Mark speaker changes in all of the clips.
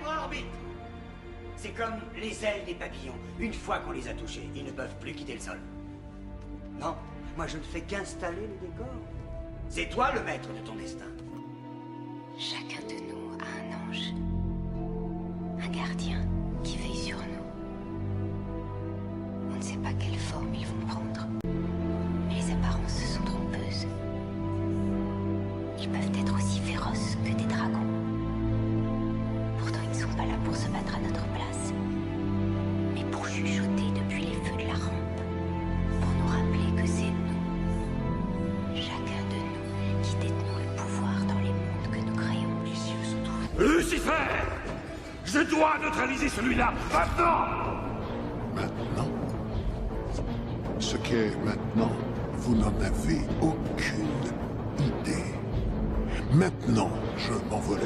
Speaker 1: libre arbitre. C'est comme les ailes des papillons. Une fois qu'on les a touchés, ils ne peuvent plus quitter le sol. Non, moi je ne fais qu'installer les décors. C'est toi le maître de ton destin.
Speaker 2: Chacun de nous a un ange, un gardien qui veille sur nous. On ne sait pas quelle forme ils vont prendre, mais les apparences sont trompeuses. Ils peuvent être aussi féroces que des dragons. Pourtant, ils ne sont pas là pour se battre à notre place, mais pour chuchoter depuis les feux de la rampe, pour nous rappeler que c'est nous, chacun de nous, qui détenons le pouvoir dans les mondes que nous créons. Les cieux sont ouverts.
Speaker 3: Lucifer! Je dois neutraliser celui-là, maintenant!
Speaker 4: Maintenant? Ce qu'est maintenant, vous n'en avez aucune idée. Maintenant, je m'envolais.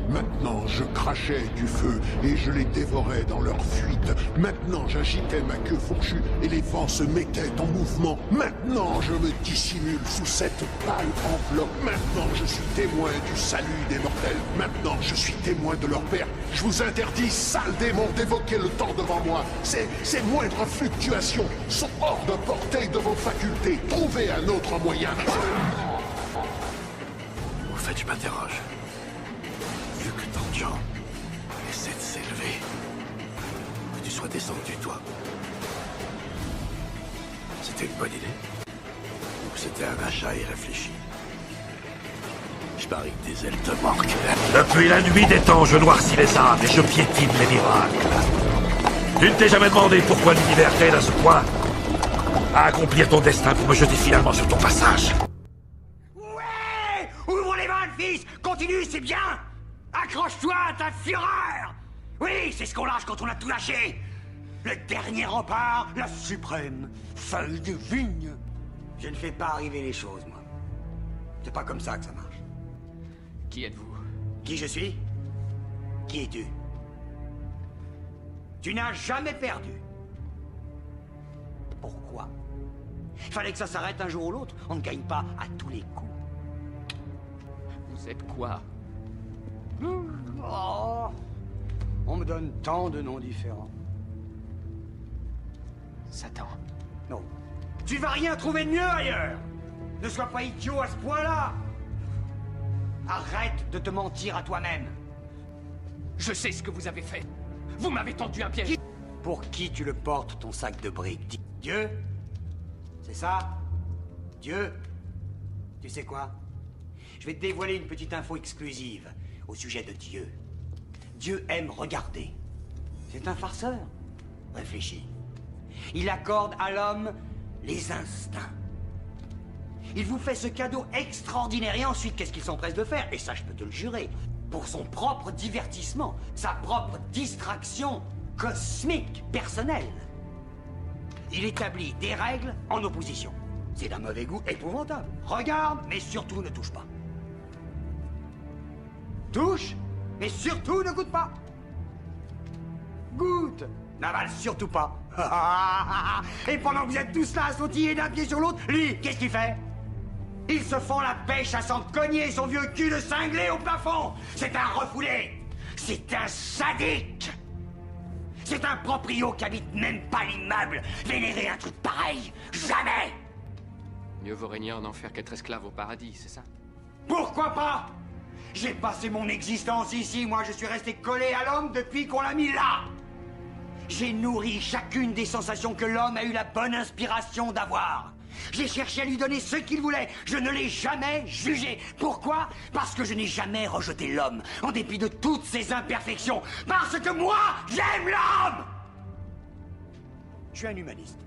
Speaker 4: Maintenant, je crachais du feu et je les dévorais dans leur fuite. Maintenant, j'agitais ma queue fourchue et les vents se mettaient en mouvement. Maintenant, je me dissimule sous cette pâle enveloppe. Maintenant, je suis témoin du salut des mortels. Maintenant, je suis témoin de leur père. Je vous interdis, sales démons, d'évoquer le temps devant moi. Ces moindres fluctuations sont hors de portée de vos facultés. Trouvez un autre moyen.
Speaker 3: Au fait, je m'interroge. Vu que tant de gens essaient de s'élever, que tu sois descendu, toi. C'était une bonne idée? Ou c'était un achat irréfléchi? Je parie que des ailes te manquent. Depuis la nuit des temps, je noircis les âmes et je piétine les miracles. Tu ne t'es jamais demandé pourquoi l'univers t'aide à ce point à accomplir ton destin pour me jeter finalement sur ton passage.
Speaker 1: Ouais! Ouvre les vannes, fils! Continue, c'est bien! Accroche-toi à ta fureur! Oui, c'est ce qu'on lâche quand on a tout lâché! Le dernier rempart, la suprême feuille de vigne! Je ne fais pas arriver les choses, moi. C'est pas comme ça que ça marche.
Speaker 5: Qui êtes-vous?
Speaker 1: Qui je suis? Qui es-tu? Tu n'as jamais perdu. Pourquoi? Fallait que ça s'arrête un jour ou l'autre. On ne gagne pas à tous les coups.
Speaker 5: Vous êtes quoi?
Speaker 1: Oh, on me donne tant de noms différents.
Speaker 5: Satan.
Speaker 1: Non. Tu vas rien trouver de mieux ailleurs. Ne sois pas idiot à ce point-là. Arrête de te mentir à toi-même.
Speaker 5: Je sais ce que vous avez fait. Vous m'avez tendu un piège.
Speaker 1: Pour qui tu le portes, ton sac de briques? Dieu? C'est ça? Dieu? Tu sais quoi? Je vais te dévoiler une petite info exclusive au sujet de Dieu. Dieu aime regarder. C'est un farceur. Réfléchis. Il accorde à l'homme les instincts. Il vous fait ce cadeau extraordinaire et ensuite, qu'est-ce qu'il s'empresse de faire? Et ça, je peux te le jurer. Pour son propre divertissement, sa propre distraction cosmique, personnelle. Il établit des règles en opposition. C'est d'un mauvais goût épouvantable. Regarde, mais surtout ne touche pas. Touche, mais surtout ne goûte pas. Goûte, n'avale surtout pas. Et pendant que vous êtes tous là à sautiller d'un pied sur l'autre, lui, qu'est-ce qu'il fait? Ils se font la pêche à s'en cogner son vieux cul de cinglé au plafond. C'est un refoulé. C'est un sadique. C'est un proprio qui habite même pas l'immeuble. Vénérer un truc pareil, jamais.
Speaker 5: Mieux vaut régner en enfer qu'être esclave au paradis, c'est ça?
Speaker 1: Pourquoi pas? J'ai passé mon existence ici, moi je suis resté collé à l'homme depuis qu'on l'a mis là. J'ai nourri chacune des sensations que l'homme a eu la bonne inspiration d'avoir. J'ai cherché à lui donner ce qu'il voulait. Je ne l'ai jamais jugé. Pourquoi? Parce que je n'ai jamais rejeté l'homme, en dépit de toutes ses imperfections. Parce que moi, j'aime l'homme! Je suis un humaniste.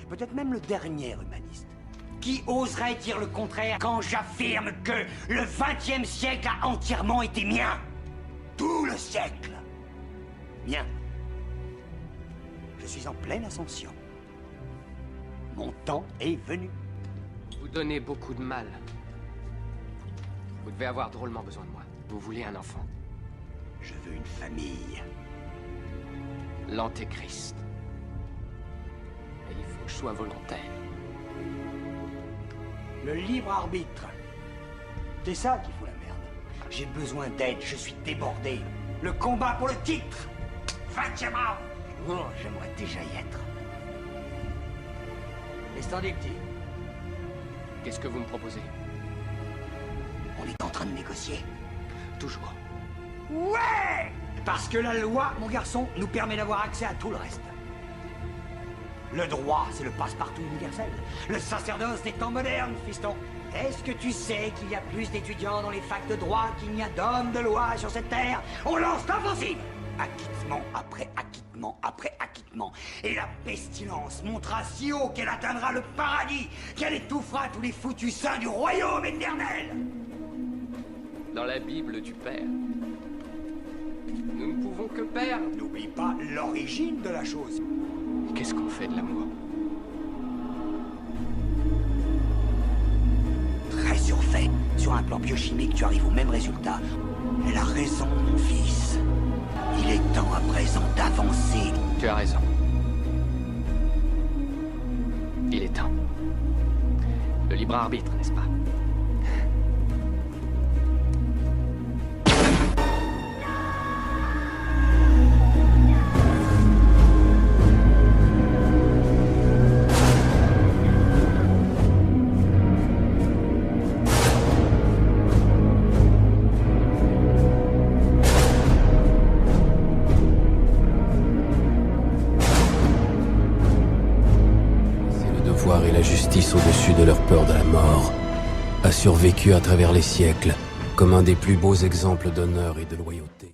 Speaker 1: Peut-être même le dernier humaniste. Qui oserait dire le contraire quand j'affirme que le XXe siècle a entièrement été mien? Tout le siècle. Mien. Je suis en pleine ascension. Mon temps est venu.
Speaker 5: Vous donnez beaucoup de mal. Vous devez avoir drôlement besoin de moi. Vous voulez un enfant.
Speaker 1: Je veux une famille.
Speaker 5: L'Antéchrist. Et il faut que je sois volontaire.
Speaker 1: Le libre arbitre. C'est ça qui fout la merde. J'ai besoin d'aide, je suis débordé. Le combat pour le titre. Fatima. Oh, j'aimerais déjà y être. Laisse t'en des petits.
Speaker 5: Qu'est-ce que vous me proposez?
Speaker 1: On est en train de négocier.
Speaker 5: Toujours.
Speaker 1: Ouais! Parce que la loi, mon garçon, nous permet d'avoir accès à tout le reste. Le droit, c'est le passe-partout universel. Le sacerdoce des temps modernes, fiston. Est-ce que tu sais qu'il y a plus d'étudiants dans les facs de droit qu'il n'y a d'hommes de loi sur cette terre? On lance l'offensive! Acquittement après acquittement après acquittement. Et la pestilence montera si haut qu'elle atteindra le paradis, qu'elle étouffera tous les foutus saints du royaume éternel.
Speaker 5: Dans la Bible, tu perds. Nous ne pouvons que perdre.
Speaker 1: N'oublie pas l'origine de la chose.
Speaker 5: Qu'est-ce qu'on fait de l'amour?
Speaker 1: Très surfait. Sur un plan biochimique, tu arrives au même résultat. Elle a raison, mon fils. Il est temps à présent d'avancer.
Speaker 5: Tu as raison. Il est temps. Le libre arbitre, n'est-ce pas?
Speaker 6: Et la justice au-dessus de leur peur de la mort a survécu à travers les siècles comme un des plus beaux exemples d'honneur et de loyauté.